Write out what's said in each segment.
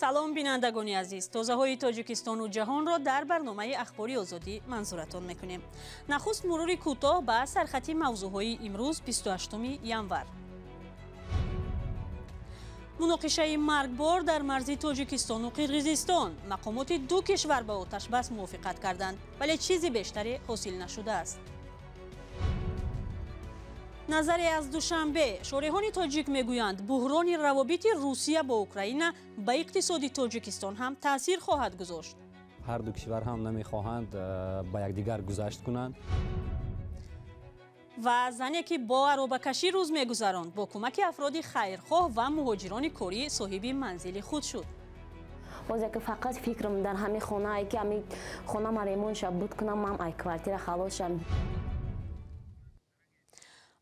салом бинандагони азиз, тозаҳои тоҷикистону ҷаҳонро дар барномаи ахбори озодӣ манзуратон мекунем. нахуст мурури кӯтоҳ ба сархати мавзӯъҳои имрӯз 28 январ. муноқишаи маргбор дар марзи тоҷикистону қирғизистон. мақомоти ду кишвар ба оташбас мувофиқат карданд, вале чизи бештаре ҳосил нашудааст. назаре аз душанбе, шориҳони тоҷик мегӯянд буҳрони равобити Русия бо Украина ба иқтисоди Тоҷикистон ҳам таъсир хоҳад гузошт. ҳар ду кишвар ҳам намехоҳанд ба якдигар гузашт кунанд. ва зане ки бо аробакашӣ рӯз мегузаронд, бо кӯмаки афроди хайрхоҳ ва муҳоҷирони корӣ соҳиби манзили худ шуд. бозе ки фақат фикрам дар ҳамин хонае ки ҳамин хонама ремонтша буд кунам, ман ай квартира халосшам.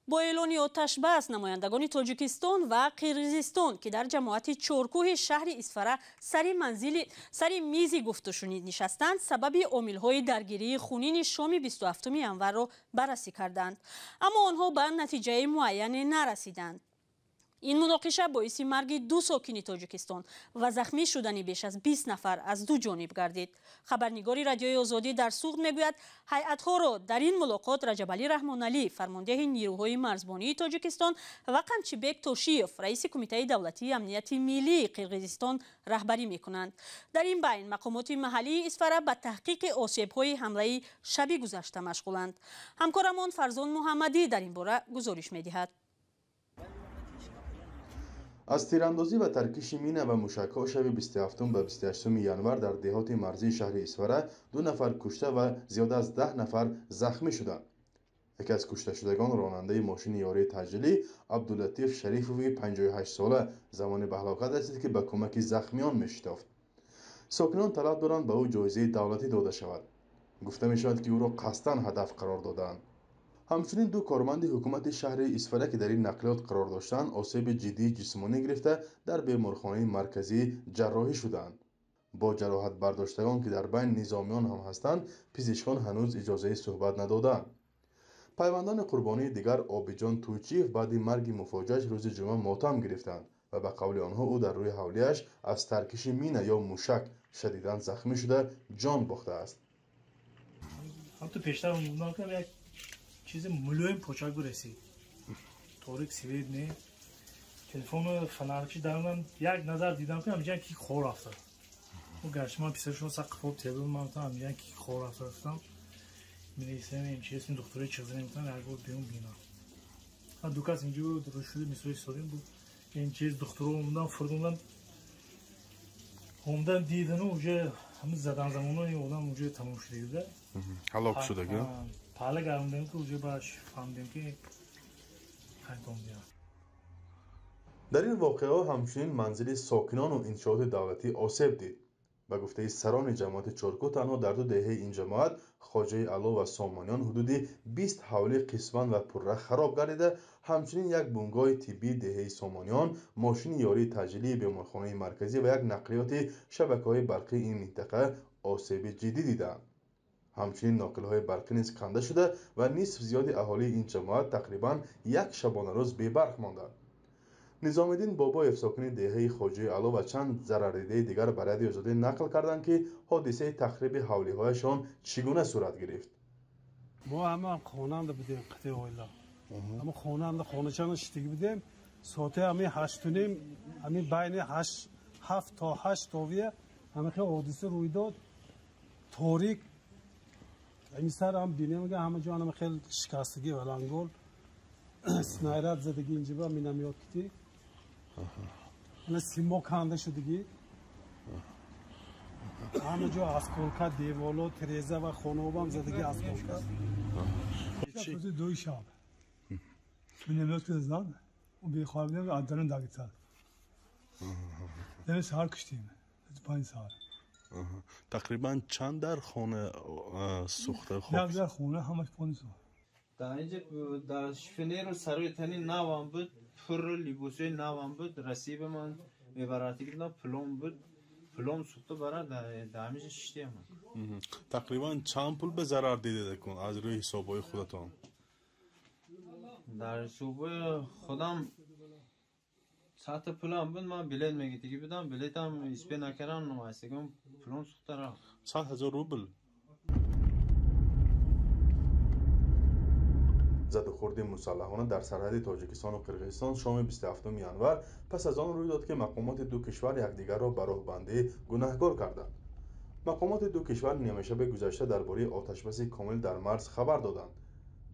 бо эълони оташбас намояндагони Тоҷикистон ва Қирғизистон ки дар ҷамоати чоркӯҳи шаҳри Исфара сари мизи гуфтушунӣ нишастанд, сабаби омилҳои даргирии хунини шоми 27 январро баррасӣ карданд, аммо онҳо ба натиҷаи муайяне нарасиданд. ин муноқиша боиси марги ду сокини Тоҷикистон ва захмӣ шудани беш аз 20 нафар аз ду ҷониб гардид. хабарнигори Радиои Озодӣ дар Суғд мегӯяд, ҳайъатҳоро дар ин мулоқот Раҷабалӣ Раҳмоналӣ, фармондеҳи нирӯҳои марзбонии Тоҷикистон ва Қамчибек Тошиев, раиси Кумитаи давлатии амнияти миллии Қирғизистон раҳбарӣ мекунанд. дар ин байн мақомоти маҳаллии Исфара ба таҳқиқи осебҳои ҳамлаи шаби гузашта машғуланд. ҳамкорамон Фарзон Муҳаммадӣ дар ин бора гузориш медиҳад. аз тирандозӣ ва таркиши мина ва мушакҳо шаби 27 ба 28 январ дар деҳоти марзии шаҳри Исфара 2 нафар кушта ва зиёда аз 10 нафар захмӣ шуданд. яке аз кушташудагон ронандаи мошини ёрии таъҷилӣ Абдулатиф Шарифови 58 сола замони ба ҳалокат расид ки ба кӯмаки захмиён мешитофт. сокинон талаб доранд ба ӯ ҷоизаи давлатӣ дода шавад. гуфта мешавад ки ӯро қасдан ҳадаф қарор доданд. ҳамчунин ду корманди ҳукумати шаҳри Исфара ки дар ин нақлиёт қарор доштанд, осеби ҷиддии ҷисмонӣ гирифта дар беморхонаи марказӣ ҷарроҳӣ шуданд. бо ҷароҳатбардоштагон ки дар байни низомиён ҳам ҳастанд, пизишкон ҳанӯз иҷозаи суҳбат надоданд. пайвандони қурбонии дигар Обиҷон Тӯйчиев баъди марги муфоҷиааш рӯзи ҷумъа мотам гирифтанд ва ба қавли онҳо ӯ дар рӯи ҳавлияш аз таркиши мина ё мушак шадидан захмӣ шуда ҷон бохтааст. چیز ملویم پوچاک رسید طوریک سوید نه تلفن فنارچی دارم یک نظر دیدم که همینجا کی خور افتاد و گشتم پیششون ساق خوب تلفن من تا همینجا کی خور افتادم می‌نویسم این چیز این دکتری چیزی نمی‌تونم اگه بیام بینا ها دوکاس اینجا درست شده میسوی سوریم بود این چیز دکترو اومدن فردوندن اومدن دیدن و اونجا همین زدن زمانی اونم اونجا تموم شده ҳалок шуда ки پاله گردوندیم که اونجا باش فهمیدیم که خیلی میاد. дар ин воқеаҳо ҳамчунин манзили сокинону иншооти давлатӣ осеб дид. ба гуфтаи сарони ҷамоати чоркӯ танҳо дар ду деҳаи ин ҷамоат хоҷаи Ало ва Сомониён ҳудуди 20 ҳавлӣ қисман ва пурра хароб гардида, ҳамчунин як бунгоҳи тиббии деҳаи Сомониён, мошини ёрии таъҷилии беморхонаи марказӣ ва як нақлиёти шабакаҳои барқии ин минтақа осеби ҷиддӣ диданд. ҳамчунин ноқилҳои барқӣ низ канда шуда ва нисф зиёди аҳолии ин ҷамоат тақрибан як шабонарӯз бебарқ монданд. низомиддин Бобоев сокини деҳаи хоҷаи Ало ва чанд зарардидаи дигар ба Радиои Озодӣ нақл карданд ки ҳодисаи тахриби ҳавлиҳояшон чӣ гуна сурат гирифт. мо ҳама хонанда будем қити оила ҳама хонанда хоначаро шитиги будем соати ҳами 8:30 ҳами байни 7 то 8 овия ҳама хел ҳодиса рӯй дод торик این سر هم بینیم که همه جا هم خیلی شکستگی و لنگول سنایرات زدگی اینجا با مینامیات کتی سیما کنده شدگی همه جا اسکولکا دیوالو تریزه و خانوب هم زدگی اسکولکا روز دوی شب مینامیات که زد و بیخواه بیدیم و عدران داگیتر یعنی سهر کشتیم 5 سال تقریبا چند در خانه سوخته خوب؟ یک در خانه همش پانی سوخت. در اینجا در شفنیر و سروی تنی نوام بود، پر لیبوسوی نوام بود، رسیب من میبراتی که پلوم بود، پلوم سوخته برای در همیشه شیشتی من. تقریبا چند پول به ضرر دیده کن از روی حسابای خودتان؟ در حسابای خودم ساعت پولم بود من بلیت میگیتی بودم بلیتم اسپی نکردم نمایستگیم پولم سوخته رفت 100,000 روبل. زدوخوردی مسلحانه در سرحد تاجیکستان و قرقیزستان شام 27 ینور پس از آن روی داد که مقامات دو کشور یکدیگر را به راهبندی گناهکار کردند. مقامات دو کشور نیمه شب گذشته درباره آتشبس کامل در مرز خبر دادند.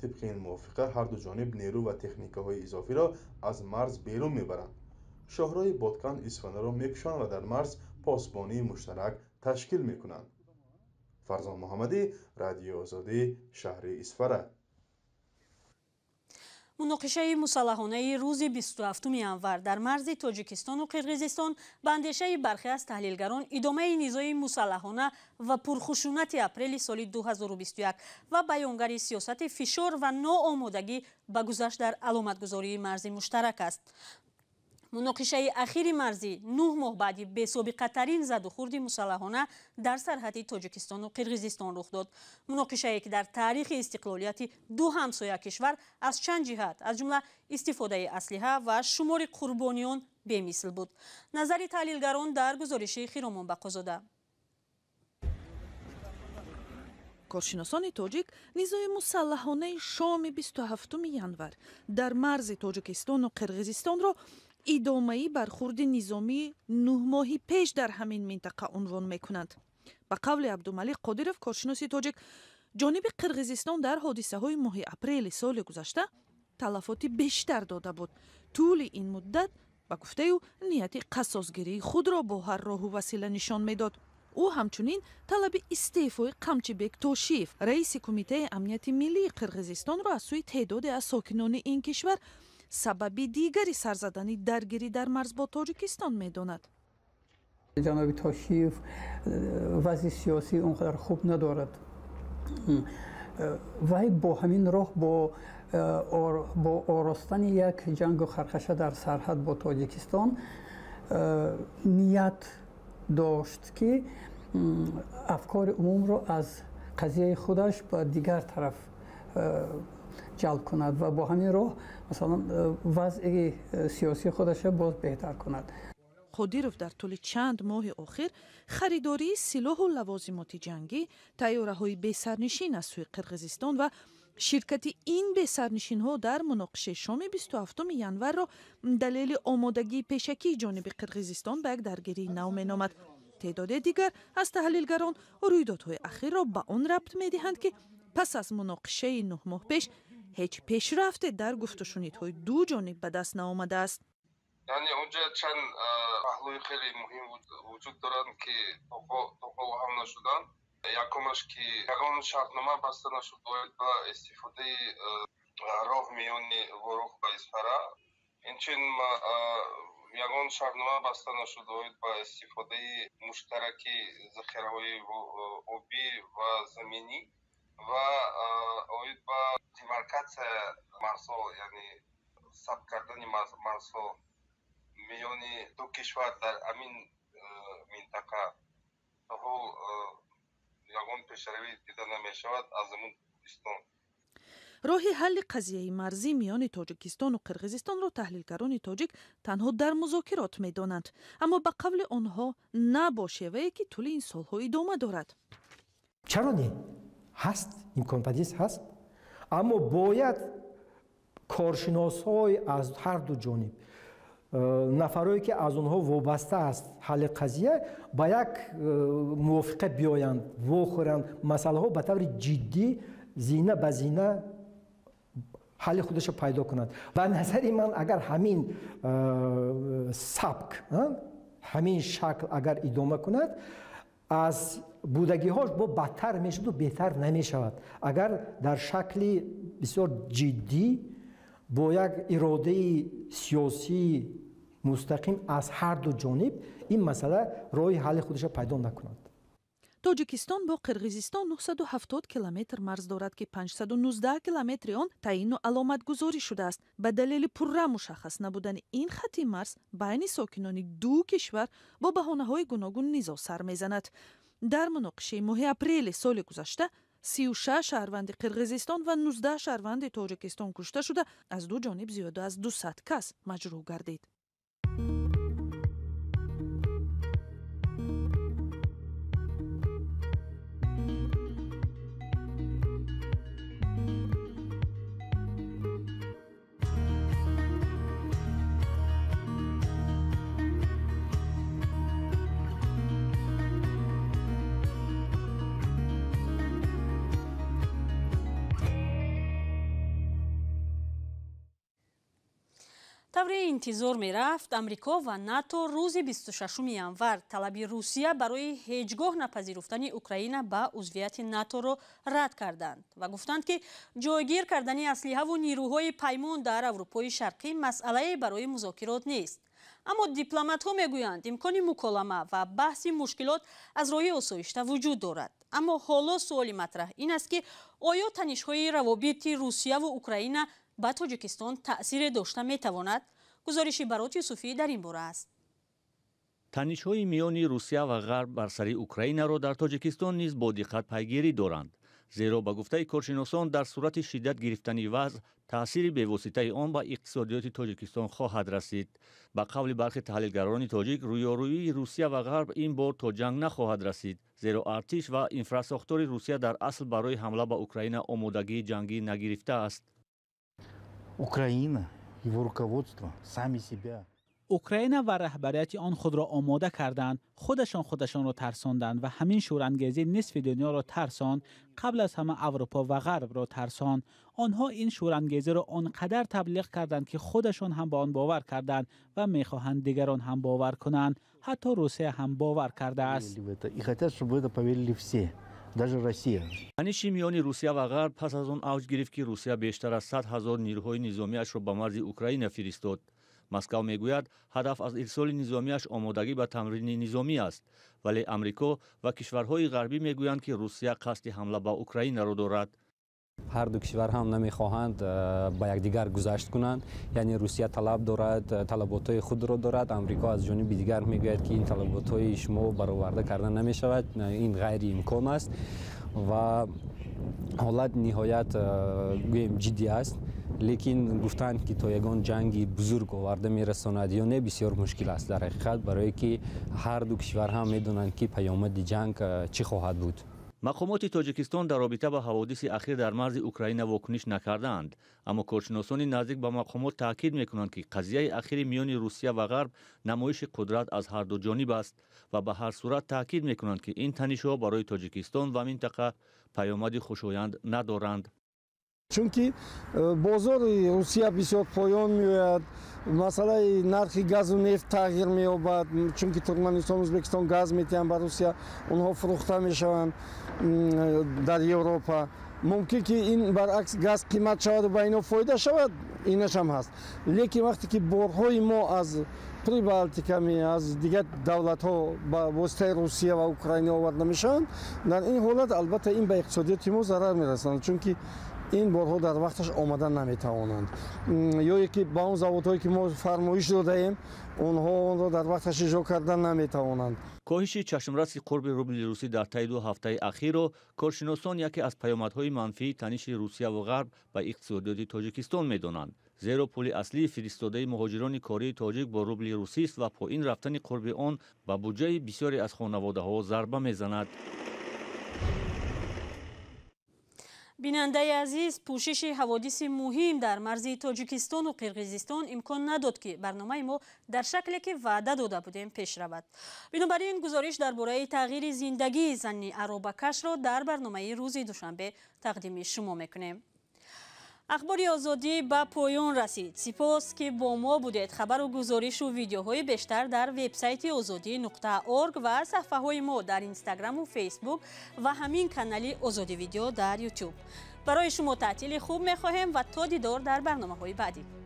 طبق این موافقه هر دو جانب نیرو و تکنیک‌های اضافی را از مرز بیرون میبرند. شاهراه بادکن اصفهان را میکشند و در مرز پاسبانی مشترک تشکیل میکنند. فرزان محمدی، رادیو آزادی، شهر اصفهان. مناقشه مسلحانه روز 27 ینور در مرز تاجیکستان و قرقیزستان به اندیشه برخی از تحلیلگران ادامه نیزهای مسلحانه و پرخشونت اپریل سال 2021 و بیانگر سیاست فشار و ناآمادگی به گذشت در علامتگذاری مرزی مشترک است. مناقشه اخیر مرزی 9 ماه بعد بی‌سابقه ترین زدوخورد مسلحانه در سرحد تاجیکستان و قرقیزستان رخ داد. مناقشه‌ای که در تاریخ استقلالیت دو همسایه کشور از چند جهت از جمله استفاده اسلحه و شمار قربانیان بی‌مثل بود. نظر تحلیلگران در گزارش خیرامان بقازاده. کارشناسان تاجیک نیزهای مسلحانه شام 27 ینور در مرز تاجیکستان و قرقیزستان را ادامه‌ای برخورد نظامی 9 ماهی پیش در همین منطقه عنوان می‌کنند. به قول عبدالملک قادرов کارشناس تاجیک، جانب قرقیزستان در حادثه‌های ماه اپریل سال گذشته تلفات بیشتر داده بود. طول این مدت به گفته او نیت قصاصگیری خود را با هر راه و وسیله نشان می‌داد. او همچنین طلب استعفای قمچیبک توشیف رئیس کمیته امنیت ملی قرقیزستان را از سوی تعداد از ساکنان این کشور سبب دیگری سرزدنی درگیری در مرز با تاجیکستان می‌داند. جناب توشیف وضع سیاسی اونقدر خوب ندارد. ولی با همین راه با آراستن یک جنگ و خرخشه در سرحد با تاجیکستان نیت داشت که افکار عموم را از قضیه خودش به دیگر طرف جلب کند و با همین راه مثلا وضع سیاسی خودش را باز بهتر کند. قادرov در طول چند ماه آخر خریداری سلاح و لوازمات جنگی، طیاره‌های بی‌سرنشین از سوی قرقیزستان و شرکت این بی‌سرنشین‌ها در مناقشه شام 27 ینور را دلیل آمادگی پیشکی جانب قرقیزستان به یک درگیری نو می‌نامد. تعداد دیگر از تحلیلگران رویدادهای اخیر را به آن ربط می‌دهند که پس از مناقشه 9 ماه پیش هیچ پیشرفت در گفت و شنیدهای دو جانب به دست نآمده است. یعنی اونجا چند پهلوی خیلی مهم وجود دارند که توپا هم نشدن. یکمش که یگان شرطنامه بسته نشد باید با استفاده راه میانی ورود به اصفهان. اینچنین یگان شرطنامه بسته نشد باید با استفاده مشترکی ذخیره‌های آبی و زمینی و باید با دیمارکاسیا مرزها یعنی ثبت کردن مرزها میان دو کشور در همین منطقه یگان پیشروی دیده نمی شود از همون پاکستان. راه حل قضیه مرزی میان تاجیکستان و قرقیزستان را تحلیلگران تاجیک تنها در مذاکرات می‌دانند، اما به قول آنها نه با شیوه‌ای که طول این سال‌ها ادامه دارد. چرا نه؟ هست، امکان پذیر هست، اما باید کارشناس‌های از هر دو جانب نفرایی که از اونها وابسته است حل قضیه با یک موافقه بیایند واخورند مسئله ها به طور جدی زینه به زینه حل خودش پیدا کند. به نظر من اگر همین سبک همین شکل اگر ادامه کند از بودگی هاش با بدتر میشد و بهتر نمی شود. اگر در شکلی بسیار جدی با یک اراده سیاسی مستقیم از هر دو جانب این مسئله راه حل خودش پیدا نکند. تاجیکستان با قرقیزستان 970 کیلومتر مرز دارد که 519 کیلومتر آن تعیین و علامت گذاری شده است. به دلیل پررو مشخص نبودن این خط مرز بین ساکنان دو کشور با بهانه‌های گوناگون نیز سر میزند. در مناقشه ماه اپریل سال گذشته 36 شهروند قرقیزستان و 19 شهروند تاجیکستان کشته شده، از دو جانب زیاده از 200 کس مجروح گردید. тавре интизор мерафт амрико ва нато рӯзи 26 январ талаби русия барои ҳеҷгоҳ напазируфтани украина ба узвияти наторо рад карданд ва гуфтанд ки ҷойгир кардани аслиҳаву нирӯҳои паймон дар аврупои шарқӣ масъалае барои музокирот нест. аммо дипломатҳо мегӯянд имкони муколама ва баҳси мушкилот аз роҳи осоишта вуҷуд дорад. аммо ҳоло суоли матраҳ ин аст ки оё танишҳои равобити русияву украина ба тоҷикистон таъсире дошта метавонад? гузориши Барот Юсуфӣ дар ин бора аст. танишҳои миёни русия ва ғарб бар сари украинаро дар тоҷикистон низ бо диққат пайгирӣ доранд, зеро ба гуфтаи коршиносон дар сурати шиддат гирифтани вазъ таъсири бевоситаи он ба иқтисодиёти тоҷикистон хоҳад расид. ба қавли бархи таҳлилгарони тоҷик, рӯёрӯии русия ва ғарб ин бор то ҷанг нахоҳад расид, зеро артиш ва инфрасохтори русия дар асл барои ҳамла ба украина омодагии ҷангӣ нагирифтааст. Украина, его руководство, сами себя. اوکراین و رهبریت آن خود را آماده کردند، خودشان را ترساندند و همین شورانگیزی نصف دنیا را ترساند، قبل از همه اروپا و غرب را ترساند. آنها این شورانگیزی را آنقدر تبلیغ کردند که خودشان هم به آن باور کردند و میخواهند دیگران هم باور کنند. حتی روسیه هم باور کرده است. таниши миёни русия ва ғарб пас аз он авҷ гирифт ки русия бештар аз 100 000 нирӯҳои низомиашро ба марзи украина фиристод. москав мегӯяд ҳадаф аз ирсоли низомиаш омодагӣ ба тамрини низомӣ аст, вале амрико ва кишварҳои ғарбӣ мегӯянд ки русия қасди ҳамла ба украинаро дорад. ҳар ду кишвар ҳам намехоҳанд ба якдигар гузашт кунанд, яъне русия талаб дорад, талаботҳои худро дорад, амрико аз ҷониби дигар мегӯяд ки ин талаботҳои шумо бароварда карда намешавад, ин ғайриимкон аст ва ҳолат ниҳоят гӯем ҷиддӣ аст. лекин гуфтанд ки то ягон ҷанги бузург оварда мерасонад ё не бисёр мушкил аст дар ҳақиқат, барое ки ҳар ду кишвар ҳам медонанд ки паёмади ҷанг чӣ хоҳад буд. мақомоти тоҷикистон дар робита ба ҳаводиси ахир дар марзи украина вокуниш накардаанд, аммо коршиносони наздик ба мақомот таъкид мекунанд ки қазияи ахири миёни русия ва ғарб намоиши қудрат аз ҳарду ҷониб аст ва ба ҳар сурат таъкид мекунанд ки ин танишҳо барои тоҷикистон ва минтақа паёмади хушоянд надоранд. чунки бозори русия бисёр поён меояд, масъалаи нархи газу нефт тағйир меёбад, чунки туркманистон ӯзбекистон газ метиҳанд ба русия, онҳо фурӯхта мешаванд дар европа. мумкин ки ин баръакс газ қимат шаваду ба ино фоида шавад, инаш ҳам ҳаст. лекин вақте ки борҳои мо аз прибалтиками аз дигар давлатҳо ба воситаи русия ва украина оварда мешаванд, дар ин ҳолат албатта ин ба иқтисодиёти мо зарар мерасонад, чунки ин борҳо дар вақташ омада наметавонанд. ё яке ба он заводҳое ки мо фармоиш додаем, онҳо онро дар вақташ иҷро карда наметавонанд. коҳиши чашмраси қурби рубли русӣ дар таи 2 ҳафтаи ахирро коршиносон яке аз паёмадҳои манфии таниши русияву ғарб ба иқтисодиёти тоҷикистон медонанд, зеро пули аслии фиристодаи муҳоҷирони кории тоҷик бо рубли русист ва поин рафтани қурби он ба буҷаи бисёре аз хонаводаҳо зарба мезанад. бинандаи азиз, пӯшиши ҳаводиси муҳим дар марзи тоҷикистону қирғизистон имкон надод ки барномаи мо дар шакле ки ваъда дода будем пеш равад. бинобар ин гузориш дар бораи тағйири зиндагии зани аробакашро дар барномаи рӯзи душанбе тақдими шумо мекунем. ахбори озодӣ ба поён расид. сипос ки бо мо будед. хабару гузоришу видеоҳои бештар дар вебсайти озодӣ.орг ва саҳифаҳои мо дар инстаграму фейсбук ва ҳамин канали озодӣ видео дар ютуб. барои шумо таътили хуб мехоҳем ва то дидор дар барномаҳои баъдӣ.